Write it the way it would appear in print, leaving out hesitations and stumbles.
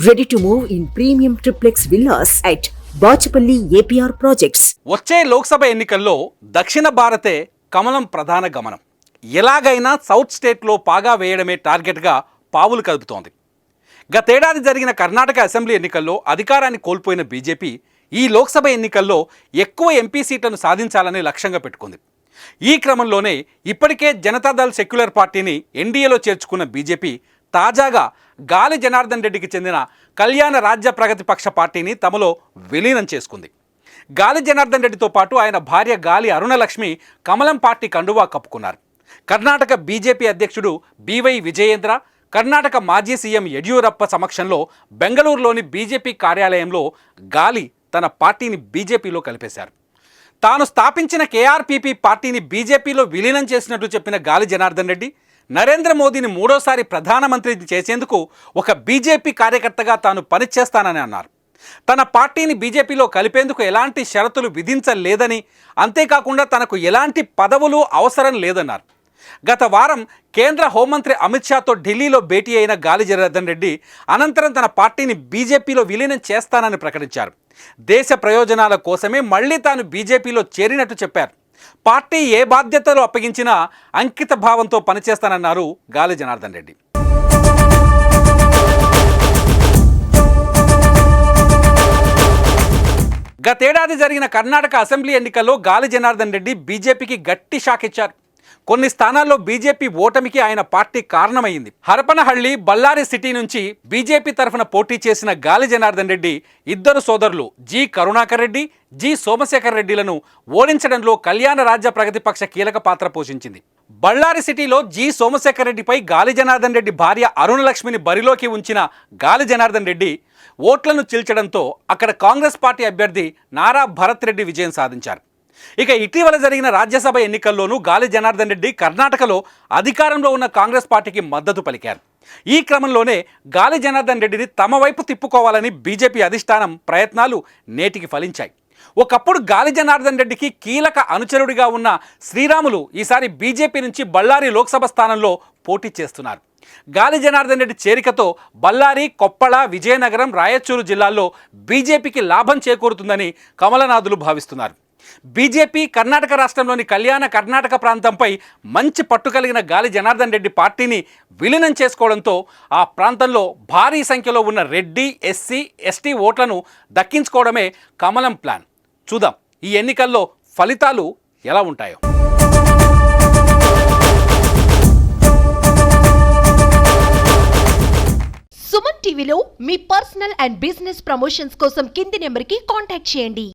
Ready to move in premium triplex villas at Bachapalli APR Projects. వచ్చే లోక్సభ ఎన్నికల్లో దక్షిణ భారతే కమలం ప్రధాన గమనం. ఎలాగైనా సౌత్ స్టేట్లో పాగా వేయడమే టార్గెట్గా పావులు కదుపుతోంది. గతేడాది జరిగిన కర్ణాటక అసెంబ్లీ ఎన్నికల్లో అధికారాన్ని కోల్పోయిన బీజేపీ ఈ లోక్సభ ఎన్నికల్లో ఎక్కువ ఎంపీ సీట్లను సాధించాలని లక్ష్యంగా పెట్టుకుంది. ఈ క్రమంలోనే ఇప్పటికే జనతాదళ్ సెక్యులర్ పార్టీని ఎన్డీఏలో చేర్చుకున్న బీజేపీ తాజాగా గాలి జనార్దన్ రెడ్డికి చెందిన కళ్యాణ రాజ్య ప్రగతి పక్ష పార్టీని తమలో విలీనం చేసుకుంది. గాలి జనార్దన్ రెడ్డితో పాటు ఆయన భార్య గాలి అరుణలక్ష్మి కమలం పార్టీ కండువా కప్పుకున్నారు. కర్ణాటక బీజేపీ అధ్యక్షుడు బివై విజయేంద్ర, కర్ణాటక మాజీ సీఎం యడ్యూరప్ప సమక్షంలో బెంగళూరులోని బీజేపీ కార్యాలయంలో గాలి తన పార్టీని బీజేపీలో కలిపేశారు. తాను స్థాపించిన కేఆర్పీపీ పార్టీని బీజేపీలో విలీనం చేసినట్లు చెప్పిన గాలి జనార్దన్ రెడ్డి నరేంద్ర మోదీని మూడోసారి ప్రధానమంత్రిని చేసేందుకు ఒక బీజేపీ కార్యకర్తగా తాను పనిచేస్తానని అన్నారు. తన పార్టీని బీజేపీలో కలిపేందుకు ఎలాంటి షరతులు విధించలేదని, అంతేకాకుండా తనకు ఎలాంటి పదవులు అవసరం లేదన్నారు. గత వారం కేంద్ర హోంమంత్రి అమిత్ షాతో ఢిల్లీలో భేటీ అయిన గాలి జనార్దన్ రెడ్డి అనంతరం తన పార్టీని బీజేపీలో విలీనం చేస్తానని ప్రకటించారు. దేశ ప్రయోజనాల కోసమే మళ్లీ తాను బీజేపీలో చేరినట్టు చెప్పారు. పార్టీ ఏ బాధ్యతలు అప్పగించినా అంకిత భావంతో పనిచేస్తానన్నారు గాలి జనార్దన్ రెడ్డి. గతేడాది జరిగిన కర్ణాటక అసెంబ్లీ ఎన్నికల్లో గాలి జనార్దన్ రెడ్డి బీజేపీకి గట్టి షాక్ ఇచ్చారు. కొన్ని స్థానాల్లో బీజేపీ ఓటమికి ఆయన పార్టీ కారణమైంది. హరపనహళ్లి, బళ్ళారి సిటీ నుంచి బీజేపీ తరఫున పోటీ చేసిన గాలి జనార్దన్ రెడ్డి ఇద్దరు సోదరులు జి కరుణాకర్ రెడ్డి, జి సోమశేఖర్ రెడ్డిలను ఓడించడంలో కళ్యాణ రాజ్య ప్రగతి పక్ష కీలక పాత్ర పోషించింది. బళ్ళారి సిటీలో జి సోమశేఖర్ రెడ్డిపై గాలి జనార్దన్ రెడ్డి భార్య అరుణలక్ష్మిని బరిలోకి ఉంచిన గాలి జనార్దన్ రెడ్డి ఓట్లను చీల్చడంతో అక్కడ కాంగ్రెస్ పార్టీ అభ్యర్థి నారా భరత్ రెడ్డి విజయం సాధించారు. ఇక ఇటీవల జరిగిన రాజ్యసభ ఎన్నికల్లోనూ గాలి జనార్దన్ రెడ్డి కర్ణాటకలో అధికారంలో ఉన్న కాంగ్రెస్ పార్టీకి మద్దతు పలికారు. ఈ క్రమంలోనే గాలి జనార్దన్ రెడ్డిని తమ వైపు తిప్పుకోవాలని బీజేపీ అధిష్టానం ప్రయత్నాలు నేటికి ఫలించాయి. ఒకప్పుడు గాలి జనార్దన్ రెడ్డికి కీలక అనుచరుడిగా ఉన్న శ్రీరాములు ఈసారి బీజేపీ నుంచి బళ్ళారి లోక్సభ స్థానంలో పోటీ చేస్తున్నారు. గాలి జనార్దన్ రెడ్డి చేరికతో బళ్ళారి, కొప్పళ, విజయనగరం, రాయచూరు జిల్లాల్లో బీజేపీకి లాభం చేకూరుతుందని కమలనాథులు భావిస్తున్నారు. బీజేపీ కర్ణాటక రాష్ట్రంలోని కళ్యాణ కర్ణాటక ప్రాంతంపై మంచి పట్టు కలిగిన గాలి జనార్దన్ రెడ్డి పార్టీని విలీనం చేసుకోవడంతో ఆ ప్రాంతంలో భారీ సంఖ్యలో ఉన్న రెడ్డి, ఎస్సీ, ఎస్టీ ఓట్లను దక్కించుకోవడమే కమలం ప్లాన్. చూద్దాం ఈ ఎన్నికల్లో ఫలితాలు ఎలా ఉంటాయో. సుమన్ టీవీలో మీ పర్సనల్ అండ్ బిజినెస్ ప్రమోషన్స్ కోసం కింది నెంబర్కి కాంటాక్ట్ చేయండి.